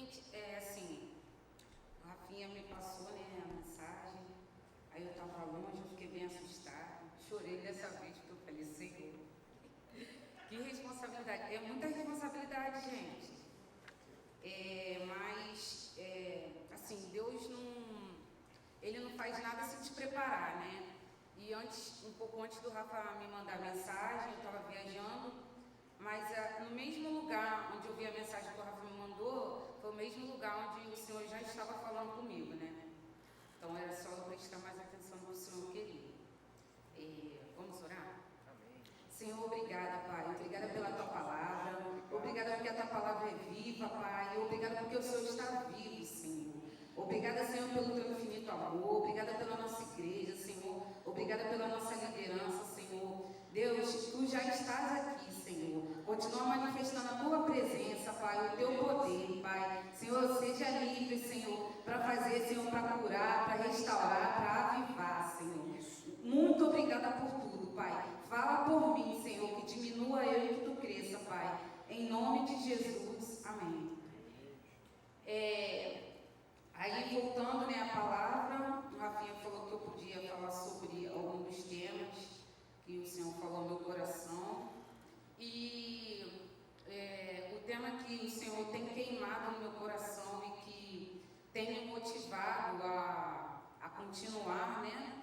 Gente, assim, o Rafinha me passou, né, a mensagem, aí eu estava longe, eu fiquei bem assustada, chorei dessa vez que eu falei, Senhor, que responsabilidade, é muita responsabilidade, gente, mas, assim, Deus Ele não faz nada sem te preparar, né, e um pouco antes do Rafa me mandar a mensagem, eu estava viajando, mas no mesmo lugar onde eu vi a mensagem que o Rafa me mandou, foi o mesmo lugar onde o Senhor já estava falando comigo, né? Então era só eu prestar mais atenção no que o Senhor queria. Vamos orar? Amém. Senhor, obrigada, Pai. Obrigada pela Tua palavra. Obrigada porque a Tua palavra é viva, Pai. Obrigada porque o Senhor está vivo, Senhor. Obrigada, Senhor, pelo Teu infinito amor. Obrigada pela nossa igreja, Senhor. Obrigada pela nossa liderança, Senhor. Deus, Tu já estás aqui, Senhor. Continua manifestando a Tua presença, Pai, o Teu poder, Pai. Senhor, seja livre, Senhor, para fazer, Senhor, para curar, para restaurar, para avivar, Senhor. Muito obrigada por tudo, Pai. Fala por mim, Senhor, que diminua eu e que Tu cresça, Pai. Em nome de Jesus. Amém. Aí, voltando, né, a palavra, o Rafinha falou que eu podia falar sobre algum dos temas que o Senhor falou ao meu coração. E o tema que o Senhor tem queimado no meu coração e que tem me motivado a continuar, né?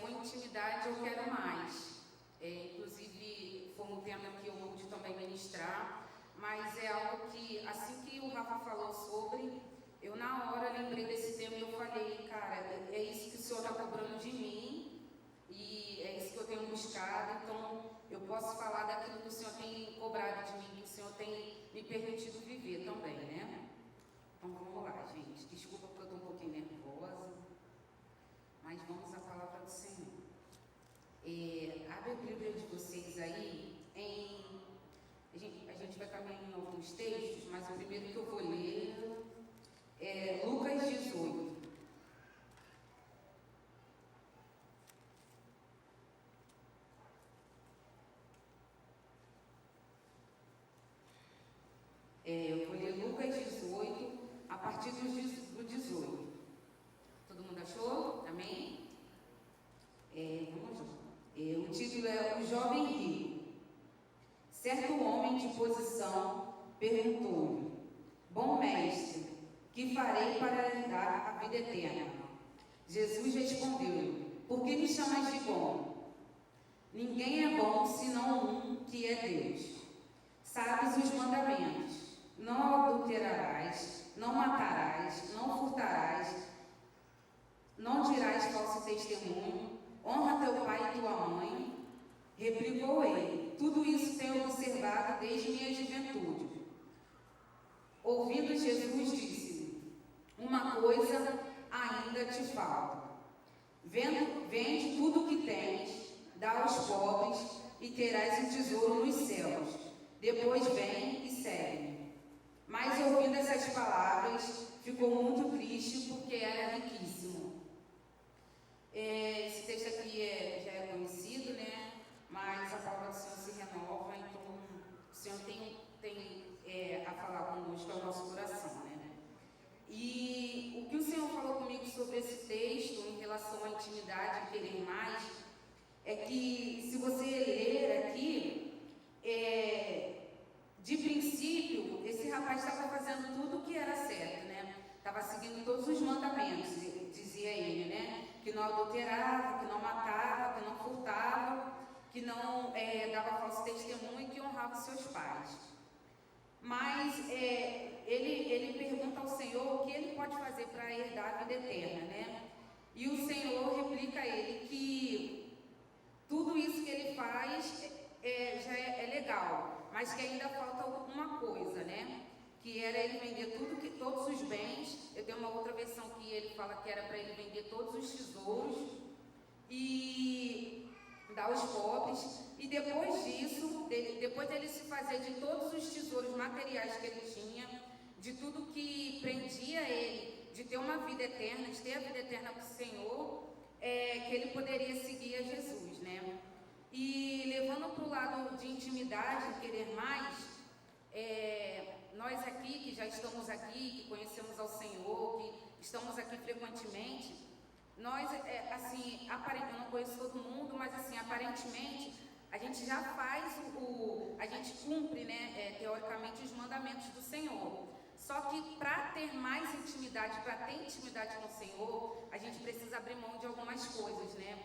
Foi intimidade, eu quero mais. Inclusive, foi um tema que eu pude também ministrar, mas é algo que, assim que o Rafa falou sobre, eu na hora lembrei desse tema e eu falei, cara, é isso que o Senhor está cobrando de mim. E é isso que eu tenho buscado, então eu posso falar daquilo que o Senhor tem cobrado de mim, que o Senhor tem me permitido viver também, né? Então vamos lá, gente. Desculpa porque eu estou um pouquinho nervosa, mas vamos à palavra do Senhor. Abre a Bíblia de vocês aí, a gente vai caminhar em alguns textos, mas o primeiro que eu vou ler é Lucas 18. Eu vou ler Lucas 18, a partir do 18. Todo mundo achou? Amém? Vamos lá. O título é O Jovem Rico. Certo homem de posição perguntou-lhe: Bom mestre, que farei para herdar a vida eterna? Jesus respondeu-lhe: Por que me chamas de bom? Ninguém é bom senão um, que é Deus. Sabes os mandamentos: não adulterarás, não matarás, não furtarás, não dirás falso testemunho, honra teu pai e tua mãe. Replicou ele: Tudo isso tenho observado desde minha juventude. Ouvindo Jesus, disse-lhe: Uma coisa ainda te falta. Vende tudo o que tens, dá aos pobres, e terás um tesouro nos céus. Depois vem e segue-me. Mas ouvindo essas palavras, ficou muito triste, porque era riquíssimo. Esse texto aqui já é conhecido, né? Mas a palavra do Senhor se renova, então o Senhor tem a falar conosco ao nosso coração, né? E o que o Senhor falou comigo sobre esse texto, em relação à intimidade e querer mais, é que, se você ler aqui, de princípio, esse rapaz estava fazendo tudo o que era certo, né? Estava seguindo todos os mandamentos, dizia ele, né? Que não adulterava, que não matava, que não furtava, que não dava falso testemunho e que honrava os seus pais. Mas ele pergunta ao Senhor o que ele pode fazer para herdar a vida eterna, né? E o Senhor replica a ele que tudo isso que ele faz já é legal, mas que ainda falta uma coisa, né? Que era ele vender todos os bens. Eu tenho uma outra versão que ele fala que era para ele vender todos os tesouros e dar aos pobres. E depois disso, depois dele se fazer de todos os tesouros materiais que ele tinha, de tudo que prendia ele, de ter uma vida eterna, de ter a vida eterna com o Senhor, que ele poderia seguir a Jesus, né? E levando para o lado de intimidade, querer mais, nós aqui que já já estamos aqui, que conhecemos ao Senhor, que estamos aqui frequentemente, nós, assim, eu não conheço todo mundo, mas assim, aparentemente, a gente já faz a gente cumpre, né, teoricamente, os mandamentos do Senhor. Só que para ter mais intimidade, para ter intimidade com o Senhor, a gente precisa abrir mão de algumas coisas, né?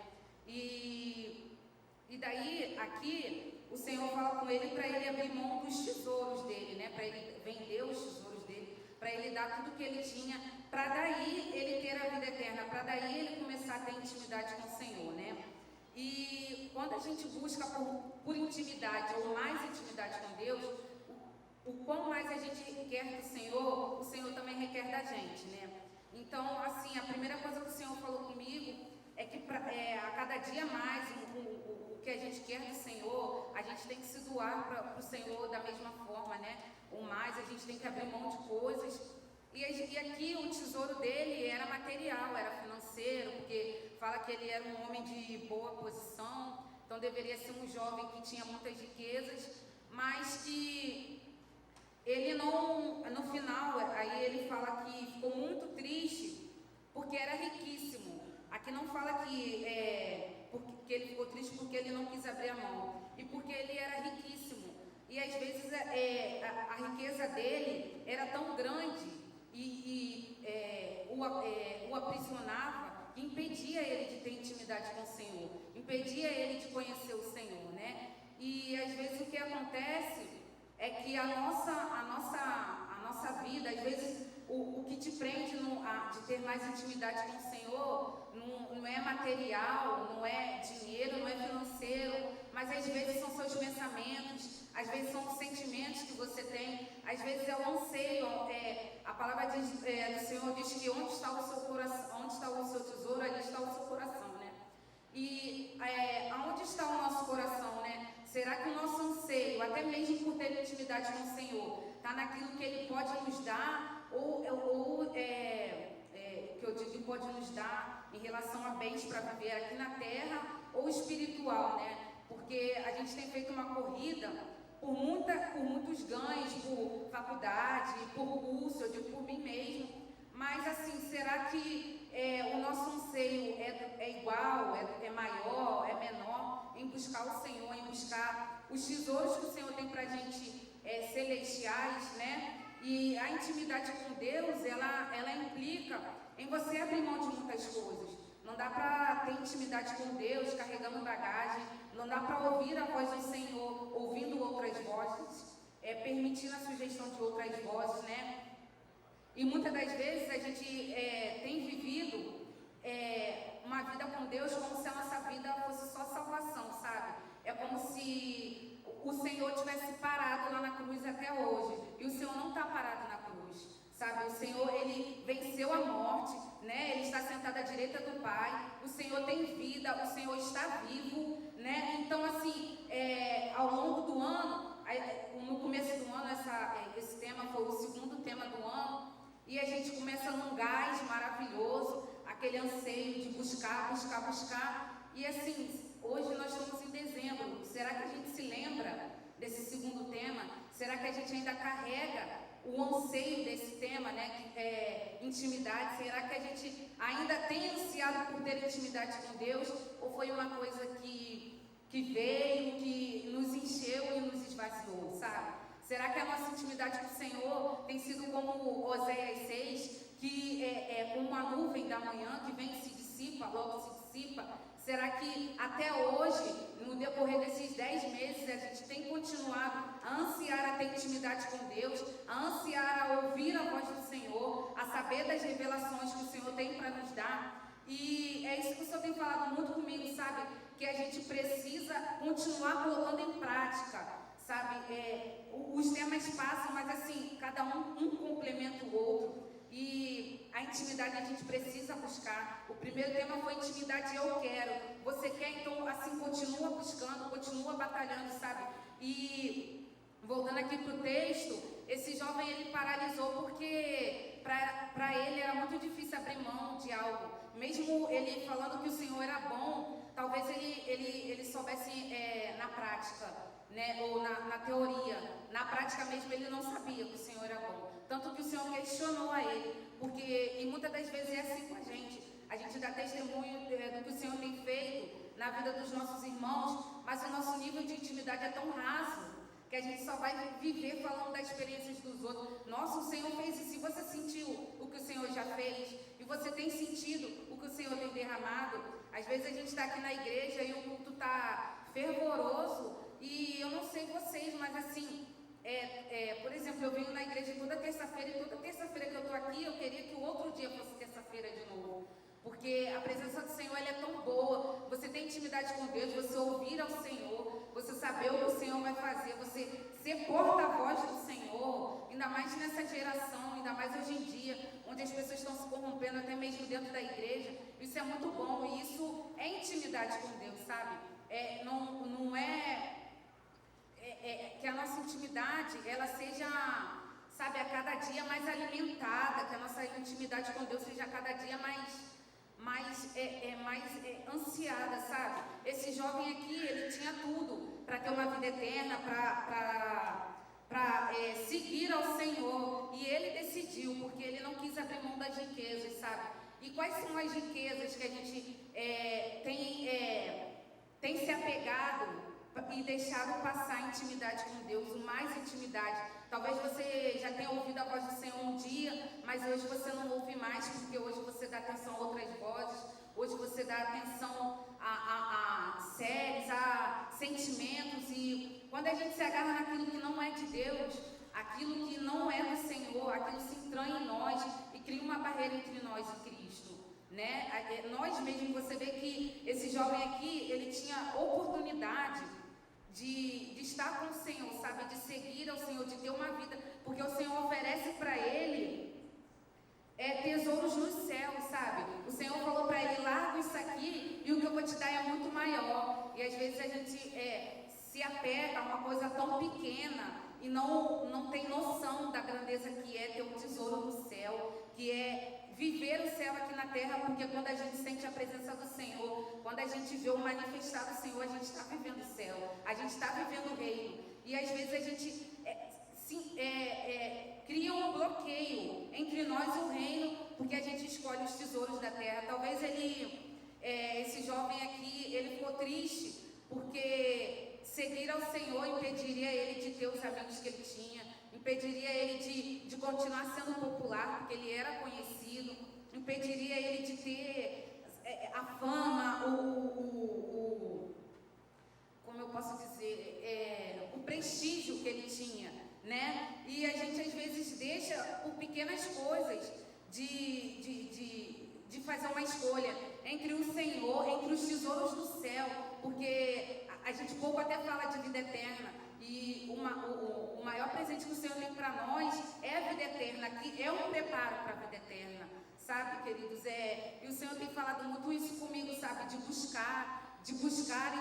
E daí, aqui, o Senhor fala com ele para ele abrir mão dos tesouros dele, né? Para ele vender os tesouros dele, para ele dar tudo que ele tinha, para daí ele ter a vida eterna, para daí ele começar a ter intimidade com o Senhor, né? E quando a gente busca por intimidade ou mais intimidade com Deus, o quão mais a gente quer do Senhor, o Senhor também requer da gente, né? Então, assim, a primeira coisa que o Senhor falou comigo é que a cada dia mais o que a gente quer do Senhor, a gente tem que se doar para o Senhor da mesma forma, né? Ou mais, a gente tem que abrir mão de coisas. E aqui o tesouro dele era material, era financeiro, porque fala que ele era um homem de boa posição, então deveria ser um jovem que tinha muitas riquezas, mas que ele não, no final, aí ele fala que ficou muito triste, porque era riquíssimo. Aqui não fala que ele ficou triste porque ele não quis abrir a mão, e porque ele era riquíssimo. E às vezes a riqueza dele era tão grande o aprisionava, que impedia ele de ter intimidade com o Senhor, impedia ele de conhecer o Senhor, né? E às vezes o que acontece é que a nossa vida, às vezes o que te prende de ter mais intimidade com o Senhor não é material, não é dinheiro, não é financeiro, mas às vezes são seus pensamentos, às vezes são os sentimentos que você tem, às vezes é o anseio. A palavra do Senhor diz que onde está o seu coração, onde está o seu tesouro, ali está o seu coração, né? E aonde está o nosso coração, né? Será que o nosso anseio, até mesmo por ter intimidade com o Senhor, está naquilo que Ele pode nos dar, que eu digo que pode nos dar em relação a bens para viver aqui na terra, ou espiritual, né? Porque a gente tem feito uma corrida por muitos ganhos, por faculdade, por curso, eu digo por mim mesmo. Mas assim, será que o nosso anseio é igual, é maior, é menor em buscar o Senhor, em buscar os tesouros que o Senhor tem para a gente celestiais, né? E a intimidade com Deus, ela implica em você abrir mão de muitas coisas. Não dá para ter intimidade com Deus carregando bagagem, não dá para ouvir a voz do Senhor ouvindo outras vozes, permitindo a sugestão de outras vozes, né? E muitas das vezes a gente tem vivido uma vida com Deus como se a nossa vida fosse só salvação, sabe? É como se o Senhor tivesse parado lá na cruz até hoje. E o Senhor não está parado na cruz, sabe? O Senhor, Ele venceu a morte, né? Ele está sentado à direita do Pai. O Senhor tem vida, o Senhor está vivo, né? Então, assim, ao longo do ano, no começo do ano, esse tema foi o segundo tema do ano. E a gente começa num gás maravilhoso, aquele anseio de buscar. E assim, hoje nós estamos em dezembro. Será que a gente se lembra desse segundo tema? Será que a gente ainda carrega o anseio desse tema, né? Que é intimidade? Será que a gente ainda tem ansiado por ter intimidade com Deus? Ou foi uma coisa que veio, que nos encheu e nos esvaziou, sabe? Será que a nossa intimidade com o Senhor tem sido como Oséias 6, que é como uma nuvem da manhã que vem e se dissipa, logo se dissipa? Será que até hoje, no decorrer desses 10 meses, a gente tem continuado a ansiar a ter intimidade com Deus, a ansiar a ouvir a voz do Senhor, a saber das revelações que o Senhor tem para nos dar? E é isso que o Senhor tem falado muito comigo, sabe? Que a gente precisa continuar colocando em prática. Sabe, os temas passam, mas assim, cada um complementa o outro. E a intimidade a gente precisa buscar. O primeiro tema foi intimidade, eu quero. Você quer, então, assim, continua buscando, continua batalhando, sabe? E voltando aqui para o texto, esse jovem, ele paralisou porque para ele era muito difícil abrir mão de algo. Mesmo ele falando que o Senhor era bom, talvez ele soubesse na prática, né? Ou na teoria. Na prática mesmo ele não sabia que o Senhor era bom. Tanto que questionou a ele, porque, e muitas das vezes é assim com a gente dá testemunho do que o Senhor tem feito na vida dos nossos irmãos, mas o nosso nível de intimidade é tão raso, que a gente só vai viver falando das experiências dos outros. Nossa, o Senhor fez isso. Se você sentiu o que o Senhor já fez, e você tem sentido o que o Senhor tem derramado, às vezes a gente está aqui na igreja e o culto está fervoroso, e eu não sei vocês, mas assim, por exemplo, eu venho na igreja toda terça-feira, e toda terça-feira que eu estou aqui, eu queria que o outro dia fosse terça-feira de novo. Porque a presença do Senhor, ela é tão boa. Você tem intimidade com Deus, você ouvir ao Senhor, você saber o que o Senhor vai fazer, você ser porta-voz do Senhor, ainda mais nessa geração, ainda mais hoje em dia, onde as pessoas estão se corrompendo até mesmo dentro da igreja. Isso é muito bom, e isso é intimidade com Deus, sabe? Não é que a nossa intimidade, ela seja, sabe, a cada dia mais alimentada, que a nossa intimidade com Deus seja a cada dia mais ansiada, sabe? Esse jovem aqui, ele tinha tudo para ter uma vida eterna, para seguir ao Senhor, e ele decidiu, porque ele não quis abrir mão das riquezas, sabe? E quais são as riquezas que a gente tem se apegado e deixado passar a intimidade com Deus, mais intimidade? Talvez você já tenha ouvido a voz do Senhor um dia, mas hoje você não ouve mais, porque hoje você dá atenção a outras vozes, hoje você dá atenção a séries, a sentimentos, e quando a gente se agarra naquilo que não é de Deus, aquilo que não é do Senhor, aquilo se entranha em nós e cria uma barreira entre nós e Cristo, né? Nós mesmos, você vê que esse jovem aqui, ele tinha oportunidade de estar com o Senhor, sabe, de seguir ao Senhor, de ter uma vida, porque o Senhor oferece para ele tesouros nos céus, sabe? O Senhor falou para ele: larga isso aqui e o que eu vou te dar é muito maior. E às vezes a gente se apega a uma coisa tão pequena e não tem noção da grandeza que é ter um tesouro no céu, que é viver o céu aqui na terra, porque quando a gente sente a presença do Senhor, quando a gente vê o manifestar do Senhor, a gente está vivendo o céu, a gente está vivendo o reino. E às vezes a gente cria um bloqueio entre nós e o reino, porque a gente escolhe os tesouros da terra. Talvez esse jovem aqui, ele ficou triste, porque seguir ao Senhor impediria ele de ter os amigos que ele tinha, impediria ele de continuar sendo popular, porque ele era conhecido, impediria ele de ter a fama, como eu posso dizer, o prestígio que ele tinha, né? E a gente às vezes deixa por pequenas coisas de fazer uma escolha entre o Senhor, entre os tesouros do céu, porque a gente pouco até fala de vida eterna, e o maior presente que o Senhor tem para nós é a vida eterna, que é um preparo para a vida eterna, sabe, queridos? E o Senhor tem falado muito isso comigo, sabe, de buscar e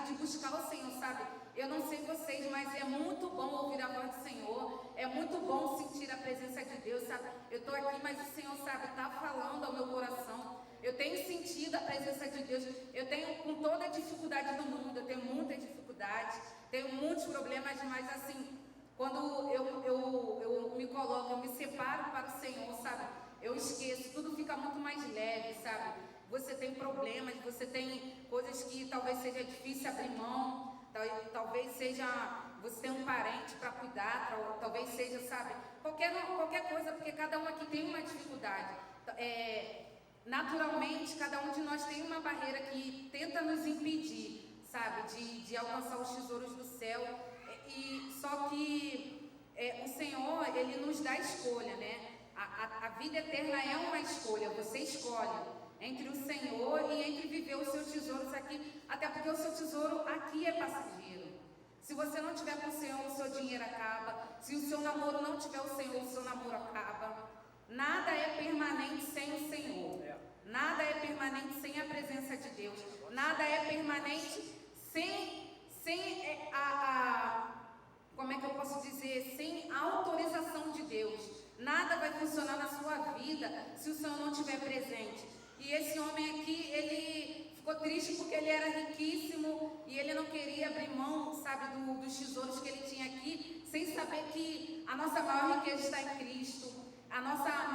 de buscar o Senhor, sabe? Eu não sei vocês, mas é muito bom ouvir a voz do Senhor, é muito bom sentir a presença de Deus, sabe? Eu estou aqui, mas o Senhor, sabe, está falando ao meu coração. Eu tenho sentido a presença de Deus. Eu tenho, com toda a dificuldade do mundo, eu tenho muita dificuldade, tenho muitos problemas, mas assim, quando eu me coloco, eu me separo para o Senhor, sabe? Eu esqueço, tudo fica muito mais leve, sabe? Você tem problemas, você tem coisas que talvez seja difícil abrir mão, talvez seja, você tem um parente para cuidar, talvez seja, sabe? Qualquer coisa, porque cada um aqui tem uma dificuldade. Naturalmente, cada um de nós tem uma barreira que tenta nos impedir, sabe, de alcançar os tesouros do céu. Só que o Senhor, Ele nos dá escolha, né? A vida eterna é uma escolha, você escolhe entre o Senhor e entre viver os seus tesouros aqui, até porque o seu tesouro aqui é passageiro. Se você não tiver com o Senhor, o seu dinheiro acaba. Se o seu namoro não tiver o Senhor, o seu namoro acaba. Nada é permanente sem o Senhor. Nada é permanente sem a presença de Deus. Nada é permanente sem como é que eu posso dizer? Sem a autorização de Deus. Nada vai funcionar na sua vida se o Senhor não estiver presente. E esse homem aqui, ele ficou triste porque ele era riquíssimo e ele não queria abrir mão, sabe, dos tesouros que ele tinha aqui, sem saber que a nossa maior riqueza está em Cristo. A nossa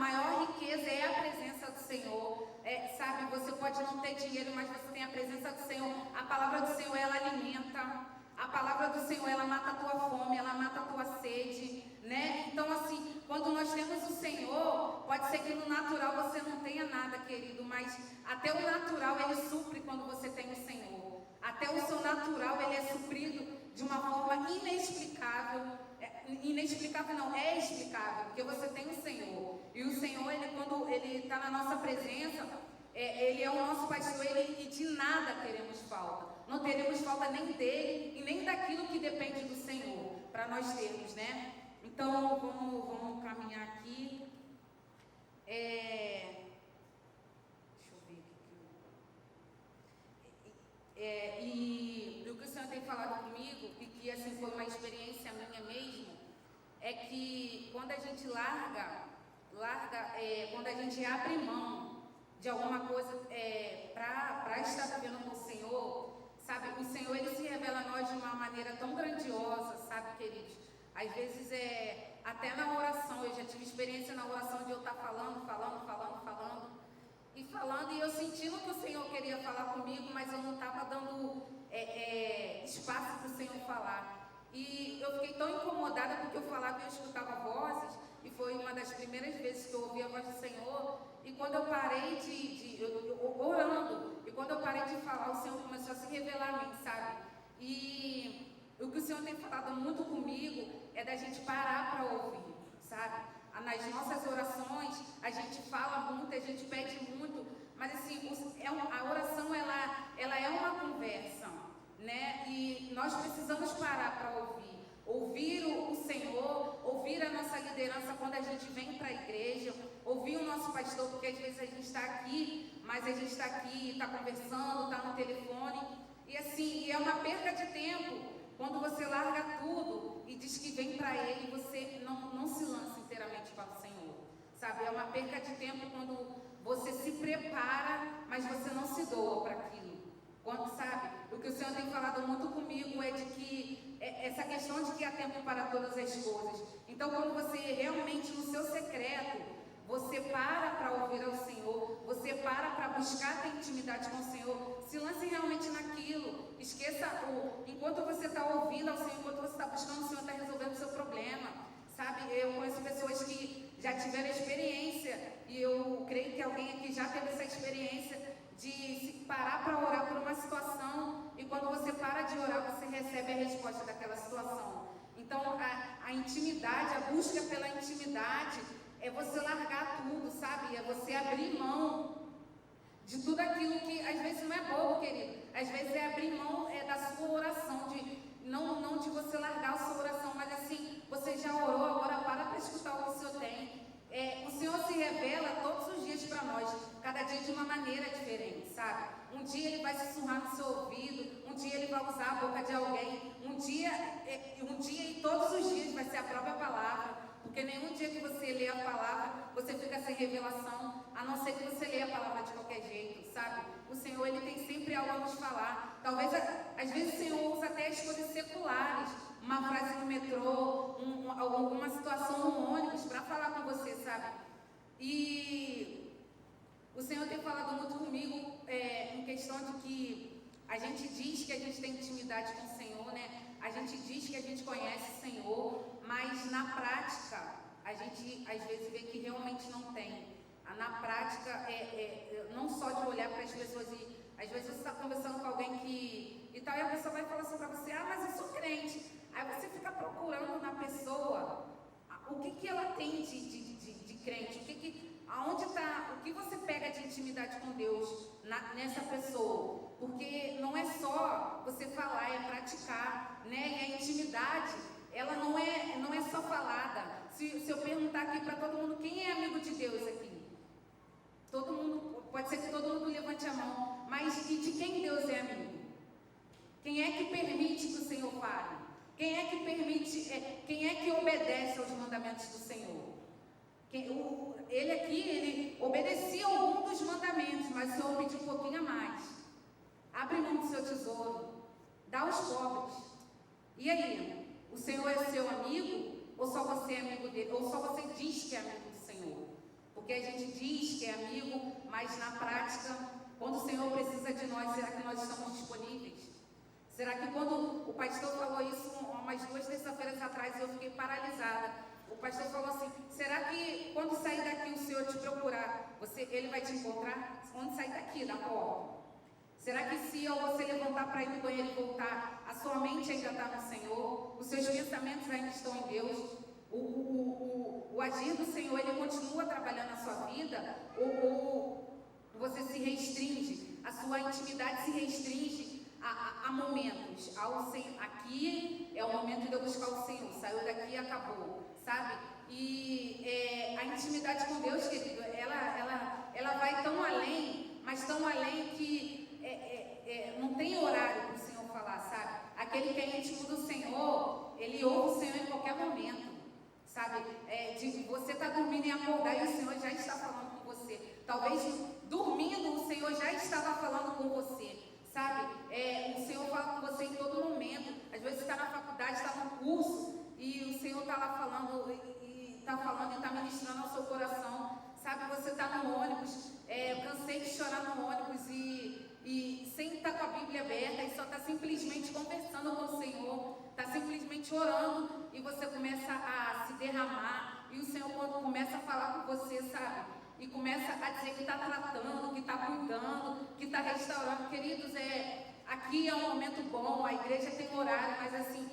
Senhor. Sabe, você pode não ter dinheiro, mas você tem a presença do Senhor. A palavra do Senhor, ela alimenta. A palavra do Senhor, ela mata a tua fome, ela mata a tua sede, né? Então, assim, quando nós temos o Senhor, pode ser que no natural você não tenha nada, querido, mas até o natural, ele supre quando você tem o Senhor. Até o seu natural, ele é suprido de uma forma inexplicável. Inexplicável não, é explicável, porque você tem o Senhor. E o Senhor, ele, quando ele está na nossa presença, ele é o nosso pastor, e de nada teremos falta. Não teremos falta nem dele e nem daquilo que depende do Senhor, para nós termos, né? Então, vamos caminhar aqui. Deixa eu ver aqui. E o que o Senhor tem falado comigo, e que assim foi uma experiência minha mesmo, é que quando a gente quando a gente abre mão de alguma coisa para estar vivendo com o Senhor, sabe, o Senhor, ele se revela a nós de uma maneira tão grandiosa, sabe, queridos? Às vezes, até na oração, eu já tive experiência na oração de eu estar falando, e eu sentindo que o Senhor queria falar comigo, mas eu não estava dando espaço para o Senhor falar. E eu fiquei tão incomodada porque eu falava e eu escutava vozes, e foi uma das primeiras vezes que eu ouvi a voz do Senhor. E quando eu parei orando, e quando eu parei de falar, o Senhor começou a se revelar a mim, sabe? E o que o Senhor tem falado muito comigo é da gente parar para ouvir, sabe? Nas nossas orações, a gente fala muito, a gente pede muito, mas assim, a oração, ela é uma conversa, né? E nós precisamos parar para ouvir o Senhor, ouvir a nossa liderança quando a gente vem para a igreja, ouvir o nosso pastor, porque às vezes a gente está aqui, mas a gente está aqui, está conversando, está no telefone, e assim, é uma perda de tempo quando você larga tudo e diz que vem para Ele, você não se lança inteiramente para o Senhor, sabe? É uma perda de tempo quando você se prepara, mas você não se doa para aquilo. Quando, sabe, o que o Senhor tem falado muito comigo é de que essa questão de que há tempo para todas as coisas. Então, quando você realmente no seu secreto, você para ouvir ao Senhor, você para buscar ter intimidade com o Senhor, se lance realmente naquilo. Esqueça enquanto você está ouvindo ao Senhor, enquanto você está buscando, o Senhor está resolvendo o seu problema. Sabe, eu conheço pessoas que já tiveram experiência, e eu creio que alguém aqui já teve essa experiência de se parar para orar por uma situação, e quando você para de orar, você recebe a resposta daquela situação. Então, a intimidade, a busca pela intimidade, é você largar tudo, sabe? É você abrir mão de tudo aquilo que, às vezes, não é bobo, querido. Às vezes é abrir mão da sua oração, não de você largar a sua oração, mas assim, você já orou, agora para escutar o que o Senhor tem. O Senhor se revela todos os dias para nós, cada dia de uma maneira diferente, sabe? Um dia Ele vai sussurrar no seu ouvido, um dia Ele vai usar a boca de alguém, um dia e todos os dias vai ser a própria palavra, porque nenhum dia que você lê a palavra, você fica sem revelação, a não ser que você lê a palavra de qualquer jeito, sabe? O Senhor, Ele tem sempre algo a nos falar. Talvez, às vezes, o Senhor usa até as coisas seculares, uma frase no metrô, alguma situação no ônibus, para falar com você, sabe? E o Senhor tem falado muito comigo em questão de que a gente diz que a gente tem intimidade com o Senhor, né? A gente diz que a gente conhece o Senhor, mas na prática, a gente às vezes vê que realmente não tem. Na prática, não só de olhar para as pessoas e às vezes você está conversando com alguém e a pessoa vai falar assim para você, mas eu sou crente. Aí você fica procurando na pessoa o que ela tem de crente, aonde está, o que você pega de intimidade com Deus nessa pessoa. Porque não é só você falar, é praticar, né? E a intimidade, ela não é só falada. Se eu perguntar aqui para todo mundo, quem é amigo de Deus aqui? Todo mundo, pode ser que todo mundo levante a mão, mas e de quem Deus é amigo? Quem é que permite que o Senhor fale? Quem é que permite, quem é que obedece aos mandamentos do Senhor? Ele aqui, ele obedecia algum dos mandamentos, mas o Senhor pediu um pouquinho a mais. Abre mão do seu tesouro, dá aos pobres. E aí, o Senhor é seu amigo? Ou só você é amigo dele? Ou só você diz que é amigo do Senhor? Porque a gente diz que é amigo, mas na prática, quando o Senhor precisa de nós, será que nós estamos disponíveis? Será que quando o pastor falou isso umas 2 terças-feiras atrás, eu fiquei paralisada. O pastor falou assim, será que quando sair daqui o Senhor te procurar, ele vai te encontrar? Quando sair daqui, da porta. Será que se você levantar para ir no banheiro e voltar, a sua mente ainda está no Senhor? Os seus pensamentos ainda estão em Deus? O agir do Senhor, ele continua trabalhando na sua vida? Ou você se restringe? A sua intimidade se restringe a momentos. Aqui é o momento de eu buscar o Senhor. Saiu daqui e acabou, sabe? E a intimidade com Deus, querido, ela vai tão além, mas tão além que não tem horário para o Senhor falar, sabe? Aquele que é íntimo do Senhor, ele ouve o Senhor em qualquer momento, sabe? Você está dormindo e acordar e o Senhor já está falando com você. Talvez dormindo o Senhor já estava falando com você, sabe? O Senhor fala com você em todo momento. Às vezes você está na faculdade, está no curso e o Senhor está lá falando e está ministrando ao seu coração, sabe? Você está no ônibus, eu cansei de chorar no ônibus e sem estar com a Bíblia aberta e só está simplesmente conversando com o Senhor, está simplesmente orando e você começa a se derramar e o Senhor quando começa a falar com você, sabe? E começa a dizer que está tratando, que está cuidando, que está restaurando. Queridos, aqui é um momento bom, a igreja tem horário, mas assim,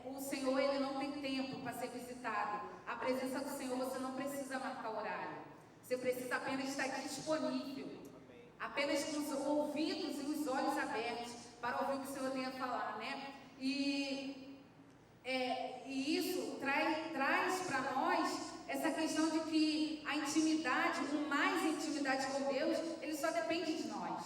o Senhor ele não tem tempo para ser visitado. A presença do Senhor você não precisa marcar horário, você precisa apenas estar disponível, apenas com os ouvidos e os olhos abertos para ouvir o que o Senhor tem a falar, né? E isso traz para nós essa questão de que a intimidade, o mais intimidade com Deus, ele só depende de nós,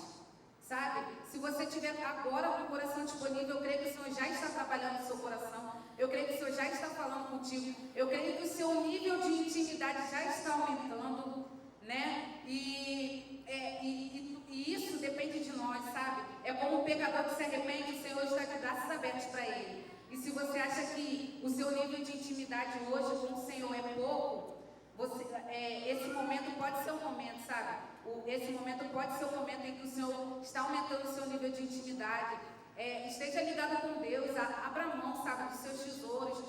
sabe? Se você tiver agora com o coração disponível, eu creio que o Senhor já está trabalhando no seu coração, eu creio que o Senhor já está falando contigo, eu creio que o seu nível de intimidade já está aumentando, né? E isso depende de nós, sabe? É como o pecador que se arrepende, o Senhor está de braços abertos para ele. E se você acha que o seu nível de intimidade hoje com o Senhor é pouco, esse momento pode ser um momento, sabe? Esse momento pode ser um momento em que o Senhor está aumentando o seu nível de intimidade. Esteja ligado com Deus, abra mão, sabe, dos seus tesouros.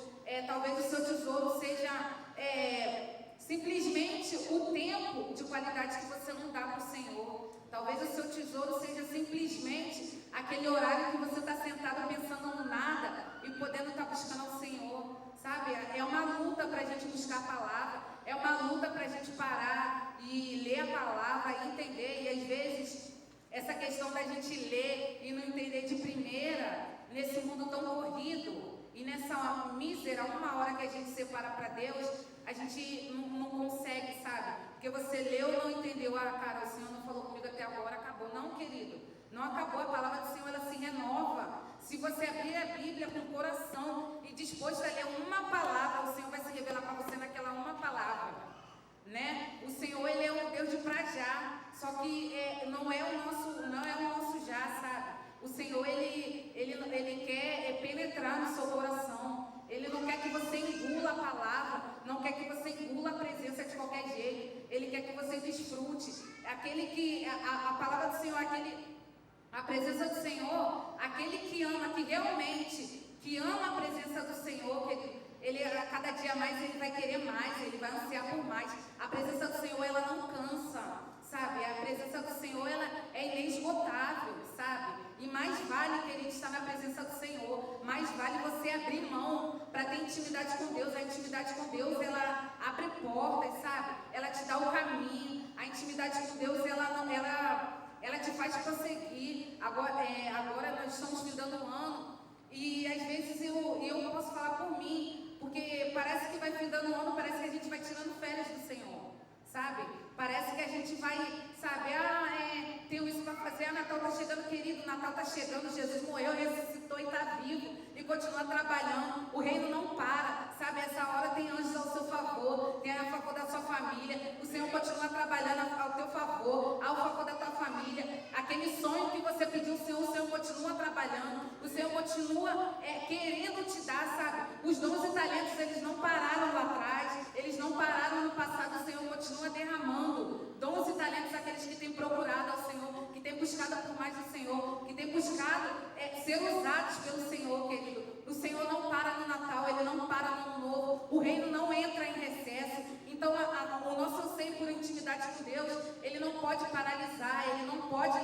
Talvez o seu tesouro seja simplesmente o tempo de qualidade que você não dá para o Senhor. Talvez o seu tesouro seja simplesmente aquele horário que você está sentado pensando no nada e podendo estar buscando ao Senhor, sabe? É uma luta para a gente buscar a palavra, é uma luta para a gente parar e ler a palavra e entender. E às vezes essa questão da gente ler e não entender de primeira, nesse mundo tão corrido e nessa mísera 1 hora que a gente separa para Deus, a gente não consegue, sabe? Porque você leu e não entendeu. Cara, o Senhor não falou comigo até agora, acabou. Não, querido, não acabou. A palavra do Senhor, ela se renova. Se você abrir a Bíblia com o coração e disposto a ler uma palavra, o Senhor vai se revelar para você naquela uma palavra, né? O Senhor, ele é um Deus de pra já, só que não é o nosso já, sabe? O Senhor, ele quer penetrar no seu coração. Ele não quer que você engula a palavra, não quer que você engula a presença de qualquer jeito. Ele quer que você desfrute. Aquele que, a palavra do Senhor, a presença do Senhor, aquele que ama, que realmente, que ama a presença do Senhor, que ele a cada dia mais, ele vai querer mais, ele vai ansiar por mais. A presença do Senhor, ela não cansa, sabe? A presença do Senhor, ela é inesgotável, sabe? E mais vale, querido, estar na presença do Senhor, mais vale você abrir mão para ter intimidade com Deus. A intimidade com Deus, ela abre portas, sabe? Ela te dá o caminho. A intimidade com Deus, ela te faz prosseguir. Agora nós estamos findando um ano e às vezes eu posso falar por mim, porque parece que vai findando um ano, parece que a gente vai tirando férias do Senhor, sabe? Parece que a gente vai, sabe, tenho isso para fazer, Natal está chegando, querido, Natal está chegando, Jesus morreu, ressuscitou e está vivo e continua trabalhando, o reino não para, sabe? Essa hora tem anjos ao seu favor, tem a favor da sua família, o Senhor continua trabalhando ao teu favor, ao favor da tua família. Aquele sonho que você pediu ao Senhor, o Senhor continua trabalhando, o Senhor continua querendo te dar, sabe? Os dons e talentos, eles não pararam lá atrás, eles não pararam no passado, o Senhor continua derramando dons e talentos àqueles que ser usados pelo Senhor, querido. O Senhor não para no Natal, Ele não para no Ano Novo, o reino não entra em recesso. Então o nosso anseio por intimidade com Deus, ele não pode paralisar, ele não pode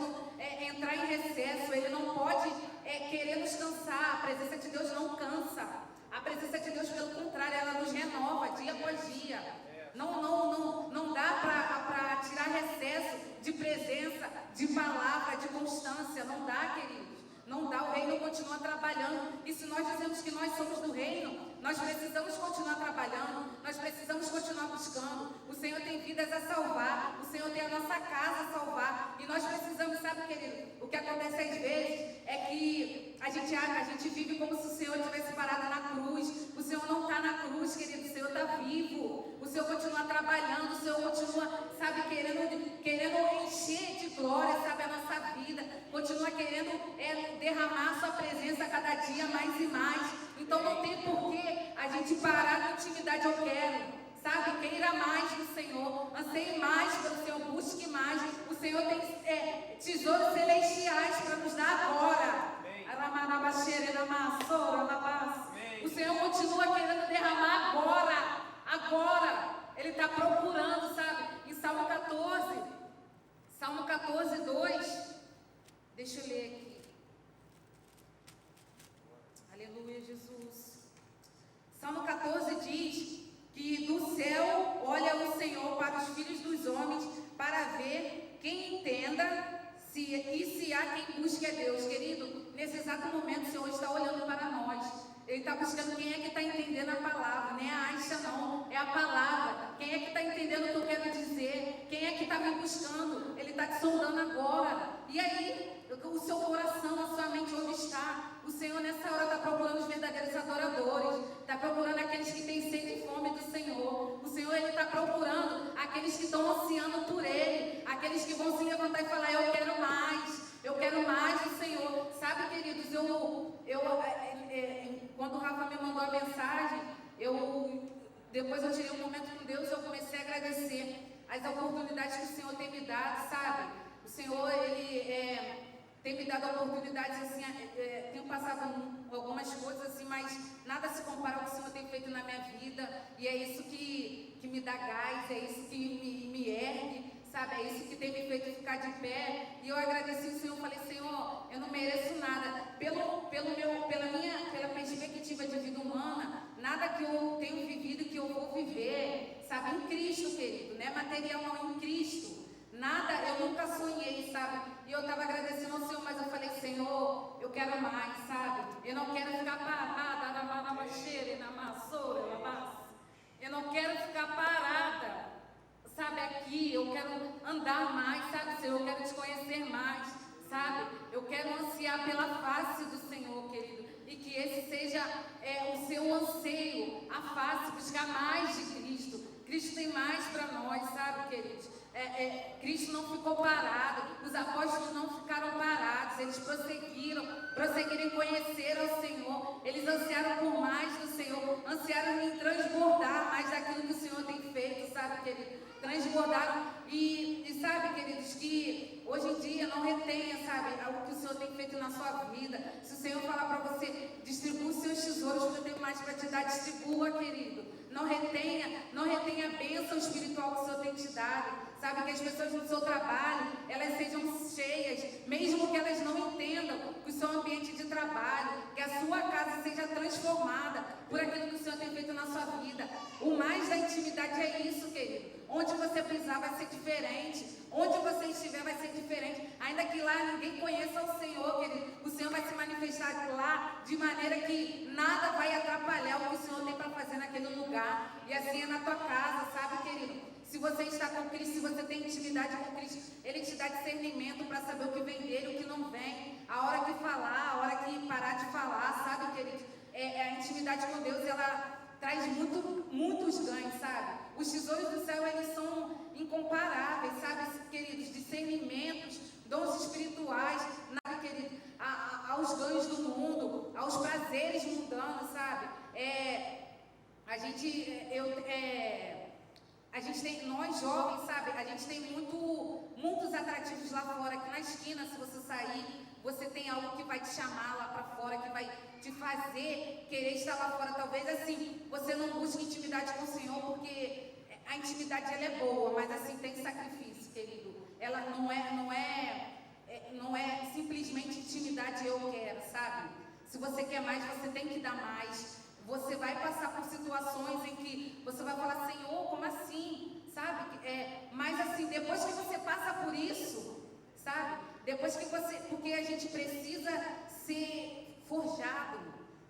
entrar em recesso, ele não pode querer nos cansar. A presença de Deus não cansa. A presença de Deus, pelo contrário, ela nos renova dia após dia. Não dá para tirar recesso de presença, de palavra, de constância. Não dá, queridos. Não dá, o reino continua trabalhando. E se nós dizemos que nós somos do reino, nós precisamos continuar trabalhando, nós precisamos continuar buscando. O Senhor tem vidas a salvar, o Senhor tem a nossa casa a salvar. E nós precisamos, sabe, querido, o que acontece às vezes é que a gente vive como se o Senhor tivesse parado na cruz. O Senhor não está na cruz, querido, o Senhor está vivo. O Senhor continua trabalhando, o Senhor continua, sabe, querendo encher de glória, sabe, a nossa vida. Continua querendo derramar a sua presença a cada dia mais e mais. Então não tem porquê a gente parar na intimidade. Eu quero, sabe, queira mais do Senhor, anseie mais pelo Senhor, busque mais. O Senhor tem tesouros celestiais para nos dar agora. O Senhor continua querendo derramar agora. Ele está procurando, sabe, em Salmo 14, 2, deixa eu ler aqui. Aleluia, Jesus. Salmo 14 diz que do céu olha o Senhor para os filhos dos homens, para ver quem entenda se há quem busque a Deus. Querido, nesse exato momento o Senhor está olhando para nós. Ele está buscando quem é que está entendendo a palavra. Nem a Aisha não, é a palavra. Quem é que está entendendo o que eu quero dizer? Quem é que está me buscando? Ele está te sondando agora. E aí, o seu coração, a sua mente, onde está? O Senhor nessa hora está procurando os verdadeiros adoradores. Está procurando aqueles que têm sede e fome do Senhor. O Senhor, Ele está procurando aqueles que estão ansiando por Ele. Aqueles que vão se levantar e falar, eu quero mais. Eu quero mais do Senhor. Sabe, queridos, quando o Rafa me mandou a mensagem, depois eu tirei um momento com Deus e eu comecei a agradecer as oportunidades que o Senhor tem me dado, sabe? O Senhor, Ele tem me dado oportunidades, assim, tenho passado algumas coisas, assim, mas nada se compara ao que o Senhor tem feito na minha vida. E é isso que me dá gás, é isso que me ergue, sabe? É isso que tem me feito ficar de pé. E eu agradeci o Senhor, falei, Senhor, eu não mereço nada. Pela perspectiva de vida humana, nada que eu tenho vivido que eu vou viver, sabe? Em Cristo, querido, né? Material não, em Cristo. Nada, eu nunca sonhei, sabe? E eu estava agradecendo ao Senhor, mas eu falei, Senhor, eu quero mais, sabe? Eu não quero ficar parada na macheira, na massoura, eu não quero ficar parada, sabe, aqui. Eu quero andar mais, sabe, Senhor? Eu quero te conhecer mais, sabe? Eu quero ansiar pela face do Senhor, querido. E que esse seja o seu anseio, a face, buscar mais de Cristo. Cristo tem mais para nós, sabe, queridos? Cristo não ficou parado, os apóstolos não ficaram parados, eles prosseguiram em conhecer ao Senhor, eles ansiaram por mais do Senhor, ansiaram em transbordar mais daquilo que o Senhor tem feito, sabe, querido? Transbordaram e sabe, queridos, que hoje em dia não retenha, sabe, algo que o Senhor tem feito na sua vida. Se o Senhor falar para você, distribua os seus tesouros, porque eu tenho mais para te dar, distribua, querido. Não retenha a bênção espiritual que o Senhor tem te dado. Sabe, que as pessoas no seu trabalho, elas sejam cheias, mesmo que elas não entendam o seu ambiente de trabalho, que a sua casa seja transformada por aquilo que o Senhor tem feito na sua vida. O mais da intimidade é isso, querido. Onde você pisar vai ser diferente. Onde você estiver vai ser diferente. Ainda que lá ninguém conheça o Senhor, querido, o Senhor vai se manifestar lá de maneira que nada vai atrapalhar o que o Senhor tem para fazer naquele lugar. E assim é na tua casa, sabe, querido? Se você está com Cristo, se você tem intimidade com Cristo, Ele te dá discernimento para saber o que vem dele, o que não vem, a hora que falar, a hora que parar de falar, sabe, querido? A intimidade com Deus, ela traz muitos ganhos, sabe? Os tesouros do céu, eles são incomparáveis, sabe, queridos? Discernimentos, dons espirituais, nada, querido, aos ganhos do mundo, aos prazeres mundanos, sabe? Nós jovens, sabe, a gente tem muitos atrativos lá fora, aqui na esquina, se você sair, você tem algo que vai te chamar lá para fora, que vai te fazer querer estar lá fora. Talvez assim, você não busque intimidade com o Senhor, porque a intimidade ela é boa, mas assim, tem sacrifício, querido. Ela não é simplesmente intimidade eu quero, sabe? Se você quer mais, você tem que dar mais. Você vai passar por situações em que você vai falar, Senhor, como assim? Sabe? Mas assim, depois que você passa por isso, sabe? Depois que você... Porque a gente precisa ser forjado,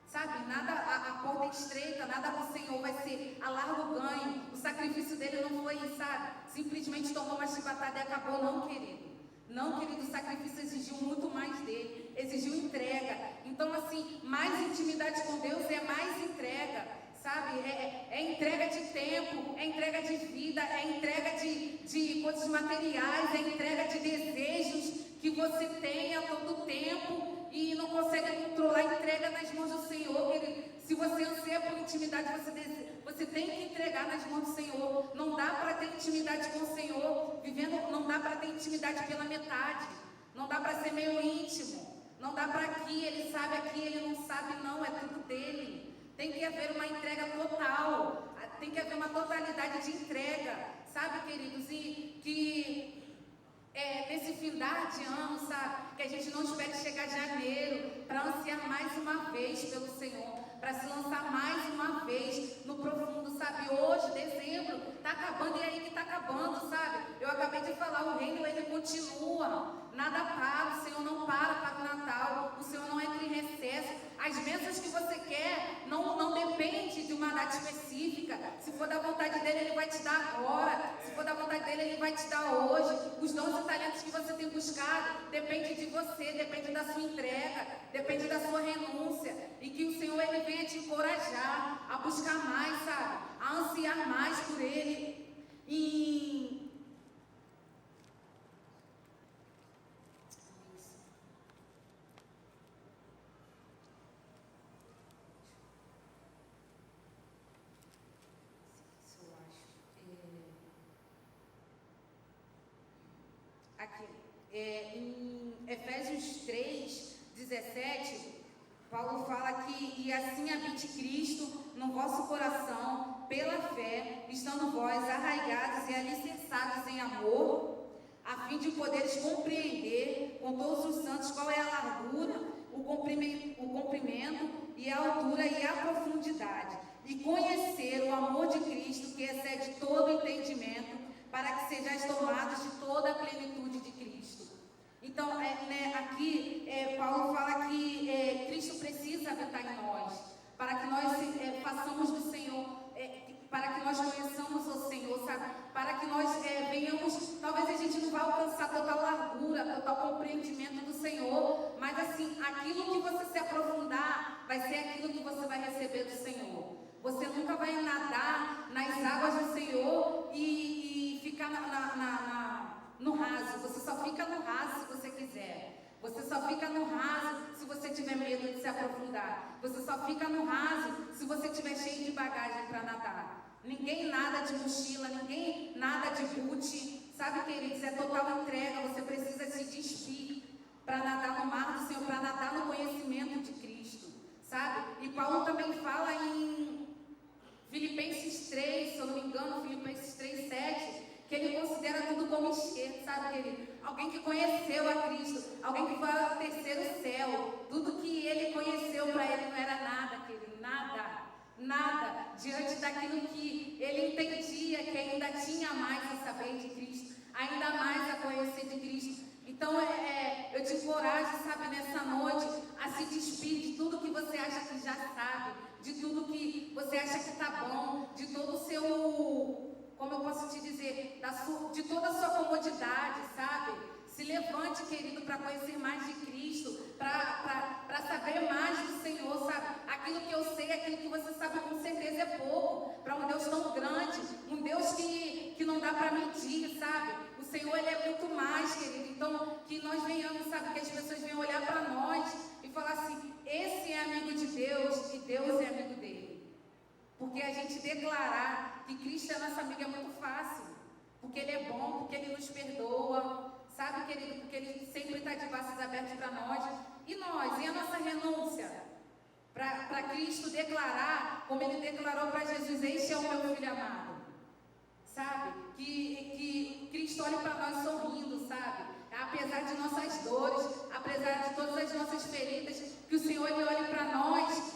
sabe? Nada, a porta é estreita, nada com o Senhor vai ser a largo ganho. O sacrifício dele não foi, sabe? Simplesmente tomou uma chibatada e acabou, não, querido. Não, querido, o sacrifício exigiu muito mais dele, exigiu entrega. Então, assim, mais intimidade com Deus é mais entrega, sabe? É entrega de tempo, é entrega de vida, é entrega de coisas materiais, é entrega de desejos que você tem a todo tempo e não consegue controlar. Entrega nas mãos do Senhor, querido. Se você anseia por intimidade, você tem que entregar nas mãos do Senhor. Não dá para ter intimidade com o Senhor não dá para ter intimidade pela metade. Não dá para ser meio íntimo. Não dá para aqui, ele sabe, aqui ele não sabe, não. É tudo dele. Tem que haver uma entrega total. Tem que haver uma totalidade de entrega. Sabe, queridos? E que... nesse findar de ano, sabe? Que a gente não espere chegar janeiro para ansiar mais uma vez pelo Senhor, para se lançar mais uma vez no profundo, sabe? Hoje, dezembro, está acabando e aí que está acabando, sabe? Eu acabei de falar, o reino ele continua, nada para, o Senhor não para o Natal, o Senhor não entra em recesso. As bênçãos que você quer não depende de uma data específica. Se for da vontade dele, ele vai te dar agora. Se for da vontade dele, ele vai te dar hoje. Os dons e talentos que você tem buscado depende de você, depende da sua entrega, depende da sua renúncia. E que o Senhor ele venha te encorajar a buscar mais, sabe? A ansiar mais por ele. Em Efésios 3, 17, Paulo fala que e assim habite Cristo no vosso coração, pela fé, estando vós arraigados e alicerçados em amor, a fim de poderes compreender com todos os santos qual é a largura, o comprimento e a altura e a profundidade, e conhecer o amor de Cristo que excede todo entendimento, para que sejais tomados de toda a plenitude de Cristo. Então, aqui Paulo fala que Cristo precisa habitar em nós, para que nós façamos do Senhor, para que nós conheçamos o Senhor, sabe? Para que nós venhamos, talvez a gente não vá alcançar total largura, total compreendimento do Senhor, mas assim, aquilo que você se aprofundar, vai ser aquilo que você vai receber do Senhor. Você nunca vai nadar nas águas do Senhor e ficar no raso. Você só fica no raso se você quiser. Você só fica no raso se você tiver medo de se aprofundar. Você só fica no raso se você estiver cheio de bagagem para nadar. Ninguém nada de mochila, ninguém nada de boot. Sabe, queridos, é total entrega. Você precisa se despir para nadar no mar do Senhor, para nadar no conhecimento de Cristo, sabe? E Paulo também fala em Filipenses 3, se eu não me engano, Filipenses 3, 7, que ele considera tudo como enxerto, sabe, querido? Alguém que conheceu a Cristo, alguém que foi ao terceiro céu. Tudo que ele conheceu para ele não era nada, querido, nada, diante daquilo que ele entendia, que ainda tinha mais a saber de Cristo, ainda mais a conhecer de Cristo. Então, eu te encorajo, sabe, nessa noite, a se despir de tudo que você acha que já sabe, de tudo que você acha que está bom, de todo o seu, como eu posso te dizer, de toda a sua comodidade, sabe? Se levante, querido, para conhecer mais de Cristo, para saber mais do Senhor, sabe? Aquilo que eu sei, aquilo que você sabe com certeza é pouco, para um Deus tão grande, um Deus que não dá para medir, sabe? O Senhor, Ele é muito mais, querido. Então, que nós venhamos, sabe, que as pessoas venham olhar para nós e falar assim, esse é amigo de Deus e Deus é amigo dele. Porque a gente declarar que Cristo é nosso amigo é muito fácil. Porque Ele é bom, porque Ele nos perdoa. Sabe, querido? Porque Ele sempre está de braços abertos para nós. E nós? E a nossa renúncia? Para Cristo declarar, como Ele declarou para Jesus: este é o meu filho amado. Sabe? Que Cristo olhe para nós sorrindo, sabe? Apesar de nossas dores, apesar de todas as nossas feridas, que o Senhor Ele olhe para nós,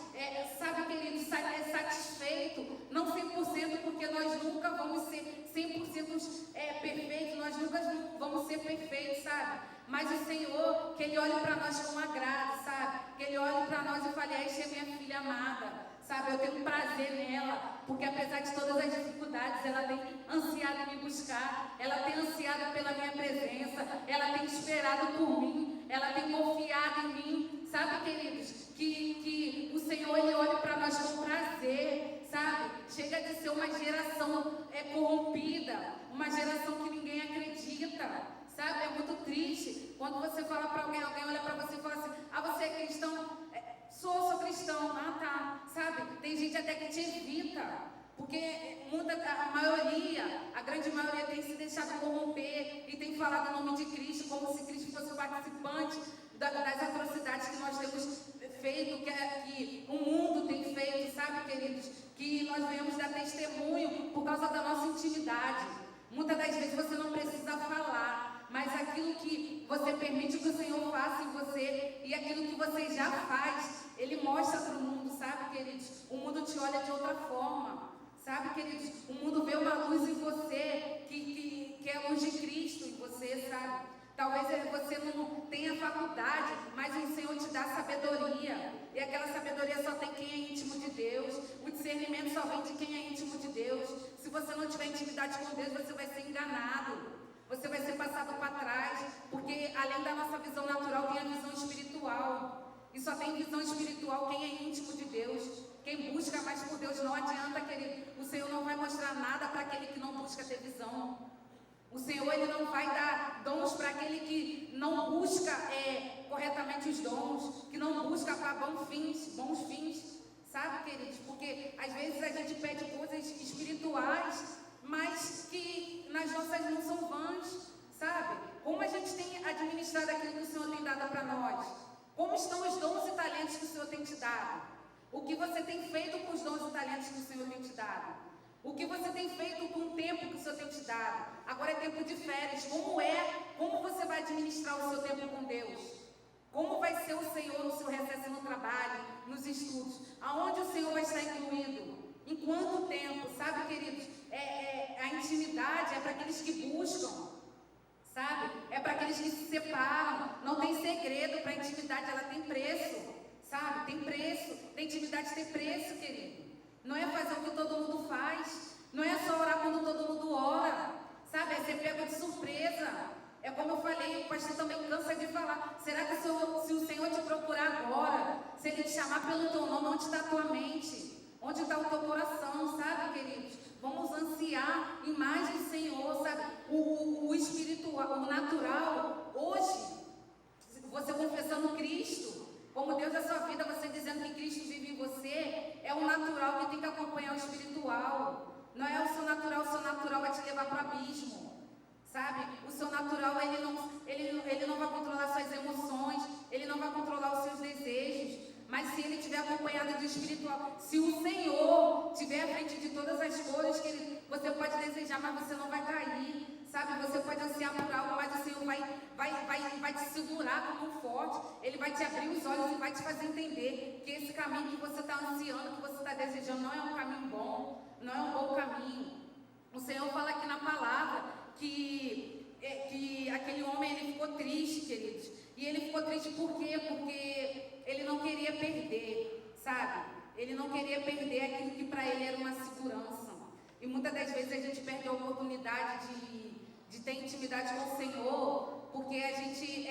sabe, querido, satisfeito, não 100%, porque nós nunca vamos ser 100% perfeitos, nós nunca vamos ser perfeitos, sabe? Mas o Senhor, que Ele olhe para nós com agrado, sabe? Que Ele olhe para nós e fale: esta é minha filha amada. Sabe, eu tenho prazer nela, porque apesar de todas as dificuldades, ela tem ansiado em me buscar, ela tem ansiado pela minha presença, ela tem esperado por mim, ela tem confiado em mim, sabe, queridos? Que o Senhor Ele olhe para nós com prazer, sabe? Chega de ser uma geração corrompida, uma geração que ninguém acredita, sabe? É muito triste quando você fala para alguém olha para você e fala assim: ah, você é cristão? Sou cristão. Ah, tá. Sabe? Tem gente até que te evita, porque a grande maioria tem se deixado corromper e tem falado o nome de Cristo como se Cristo fosse participante das atrocidades que nós temos feito, que o mundo tem feito, sabe, queridos? Que nós viemos dar testemunho por causa da nossa intimidade. Muitas das vezes você não precisa falar, mas aquilo que você permite que o Senhor faça em você e aquilo que você já faz, Ele mostra para o mundo, sabe, queridos? O mundo te olha de outra forma, sabe, queridos? O mundo vê uma luz em você, que é a luz de Cristo em você, sabe? Talvez você não tenha faculdade, mas o Senhor te dá sabedoria. E aquela sabedoria só tem quem é íntimo de Deus. O discernimento só vem de quem é íntimo de Deus. Se você não tiver intimidade com Deus, você vai ser enganado. Você vai ser passado para trás. Porque além da nossa visão natural, tem a visão espiritual. E só tem visão espiritual quem é íntimo de Deus. Quem busca mais por Deus. Não adianta, querido. O Senhor não vai mostrar nada para aquele que não busca ter visão. O Senhor, Ele não vai dar dons para aquele que não busca corretamente os dons, que não busca para bons fins, sabe, queridos? Porque às vezes a gente pede coisas espirituais, mas que nas nossas mãos são vãs, sabe? Como a gente tem administrado aquilo que o Senhor tem dado para nós? Como estão os dons e talentos que o Senhor tem te dado? O que você tem feito com os dons e talentos que o Senhor tem te dado? O que você tem feito com o tempo que o Senhor tem te dado? Agora é tempo de férias. Como você vai administrar o seu tempo com Deus? Como vai ser o Senhor no seu recesso no trabalho, nos estudos? Aonde o Senhor vai estar incluído? Em quanto tempo? Sabe, queridos? A intimidade é para aqueles que buscam, sabe? É para aqueles que se separam. Não tem segredo para a intimidade, ela tem preço, sabe? Tem preço. A intimidade tem preço, querido. Não é fazer o que todo mundo faz. Não é só orar quando todo mundo ora. Sabe? É ser pego de surpresa. É como eu falei, o pastor também cansa de falar. Será que se o Senhor te procurar agora, se Ele te chamar pelo teu nome, onde está a tua mente? Onde está o teu coração, sabe, queridos? Vamos ansiar em mais do Senhor, sabe? O espiritual, o natural, hoje, você confessando Cristo como Deus da sua vida, você dizendo que Cristo vive em você, é o natural que tem que acompanhar o espiritual. Não é o seu natural vai te levar para o abismo, sabe? O seu natural, ele não vai controlar suas emoções, ele não vai controlar os seus desejos, mas se ele estiver acompanhado do espiritual, se o Senhor estiver à frente de todas as coisas, você pode desejar, mas você não vai cair, sabe? Você pode ansiar por algo, mas o Senhor vai te segurar como um forte. Ele vai te abrir os olhos e vai te fazer entender que esse caminho que você está ansiando, que você está desejando, não é um caminho bom, não é um bom caminho. O Senhor fala aqui na palavra que aquele homem, ele ficou triste, queridos. E ele ficou triste por quê? Porque ele não queria perder, sabe? Ele não queria perder aquilo que para ele era uma segurança. E muitas das vezes a gente perde a oportunidade de ter intimidade com o Senhor, porque a gente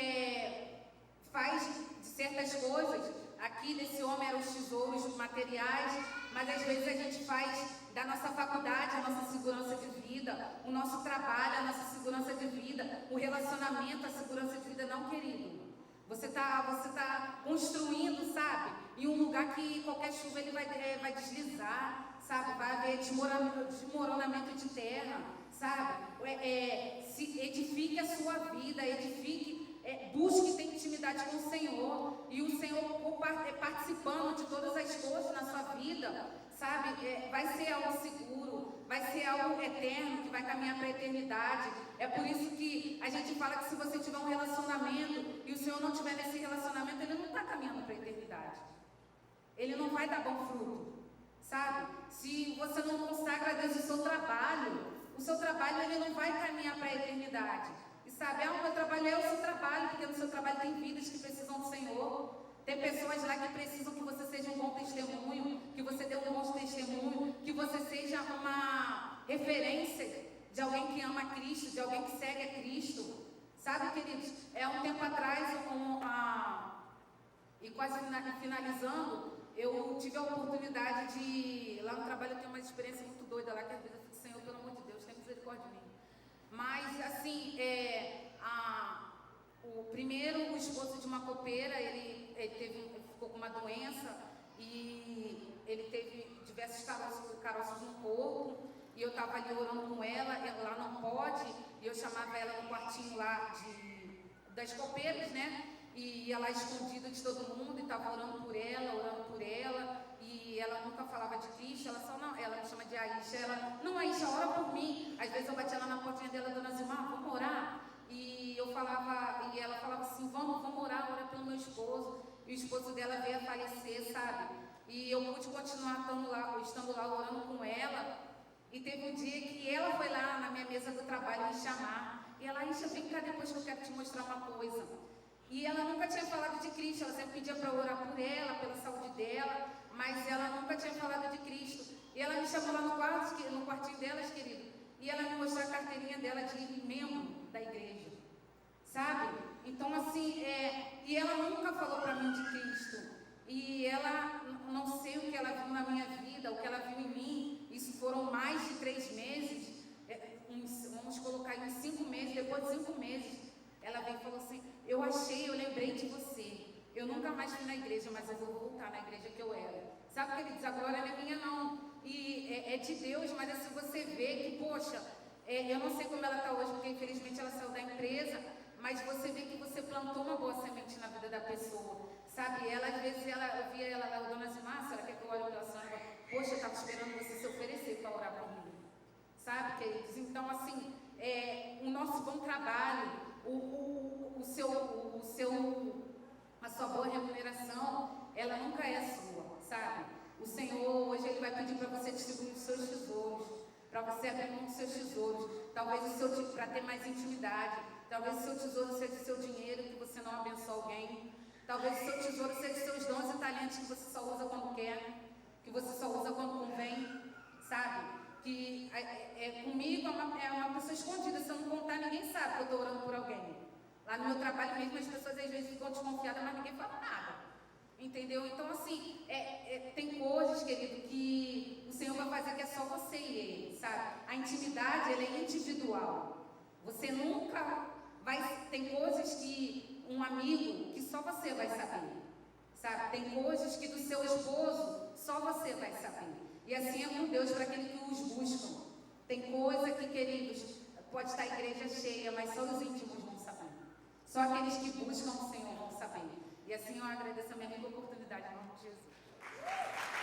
faz certas coisas. Aqui desse homem eram os tesouros materiais, mas às vezes a gente faz da nossa faculdade a nossa segurança de vida, o nosso trabalho a nossa segurança de vida, o relacionamento a segurança de vida. Não, querido. Você tá construindo, sabe? Em um lugar que qualquer chuva ele vai deslizar, sabe? Vai haver desmoronamento de terra, sabe? Se edifique a sua vida, edifique, busque ter intimidade com o Senhor, e o Senhor participando de todas as coisas na sua vida, sabe, vai ser algo seguro, vai ser algo eterno, que vai caminhar para a eternidade. É por isso que a gente fala que se você tiver um relacionamento e o Senhor não tiver nesse relacionamento, ele não está caminhando para a eternidade, ele não vai dar bom fruto, sabe? Se você não consagra a Deus o seu trabalho ele não vai caminhar para a eternidade. E sabe, o meu trabalho é o seu trabalho, porque no seu trabalho tem vidas que precisam do Senhor. Tem pessoas lá que precisam que você seja um bom testemunho, que você dê um bom testemunho, que você seja uma referência de alguém que ama a Cristo, de alguém que segue a Cristo. Sabe, queridos, um tempo atrás, e quase finalizando, eu tive a oportunidade de, lá no trabalho eu tenho uma experiência muito doida lá, que às vezes eu fico, Senhor, pelo amor de Deus, tem misericórdia de mim. Mas, assim, o esposo de uma copeira, ele ficou com uma doença e ele teve diversos caroços no corpo, e eu estava ali orando com ela não pode, e eu chamava ela no quartinho lá das copeiras, né? E ia lá escondida de todo mundo, e estava orando por ela, e ela nunca falava de Cristo, ela me chama de Aisha, Aisha, ora por mim. Às vezes eu batia lá na portinha dela, dona Zilmar, vamos orar? E ela falava assim, vamos orar, ora pelo meu esposo, e o esposo dela veio a falecer, sabe? E eu pude continuar estando lá orando com ela, e teve um dia que ela foi lá na minha mesa do trabalho me chamar, e ela, Aisha, vem cá depois que eu quero te mostrar uma coisa. E ela nunca tinha falado de Cristo, ela sempre pedia para orar por ela, pela saúde dela, mas ela nunca tinha falado de Cristo. E ela me chamou lá no quartinho delas, querido, e ela me mostrou a carteirinha dela de membro da igreja, sabe? Então, assim, e ela nunca falou para mim de Cristo. E ela, não sei o que ela viu na minha vida, o que ela viu em mim, isso foram mais de 3 meses, vamos colocar aí uns 5 meses, depois de 5 meses, ela veio e falou assim, eu lembrei de você, eu nunca mais fui na igreja, mas eu vou voltar na igreja que eu era. Sabe, queridos, a glória não é minha não, e é de Deus, mas assim você vê que, poxa, eu não sei como ela está hoje, porque infelizmente ela saiu da empresa, mas você vê que você plantou uma boa semente na vida da pessoa, sabe? Ela, às vezes, eu via ela lá, dona Zilmar, será que eu olho pela senhora? Poxa, eu estava esperando você se oferecer para orar por mim, sabe, queridos? Então, assim, o nosso bom trabalho, a sua boa remuneração, ela nunca é sua, sabe? O Senhor, hoje, Ele vai pedir para você distribuir os seus tesouros, para você abrir mão dos seus tesouros, talvez para ter mais intimidade, talvez o seu tesouro seja o seu dinheiro, que você não abençoa alguém, talvez o seu tesouro seja os seus dons e talentos, que você só usa quando quer, que você só usa quando convém, sabe? Que comigo é uma pessoa escondida, se eu não contar, ninguém sabe que eu estou orando por alguém. Lá no meu trabalho mesmo, as pessoas às vezes ficam desconfiadas, mas ninguém fala nada, entendeu? Então, assim, tem coisas, querido, que o Senhor vai fazer que é só você e Ele, sabe? A intimidade, ela é individual. Você nunca vai... Tem coisas que um amigo, que só você vai saber, sabe? Tem coisas que do seu esposo, só você vai saber. E assim é com Deus para aqueles que os buscam. Tem coisa que, queridos, pode estar a igreja cheia, mas só os íntimos vão saber. Só aqueles que buscam o Senhor vão saber. E assim eu agradeço a minha amiga oportunidade, em nome de Jesus.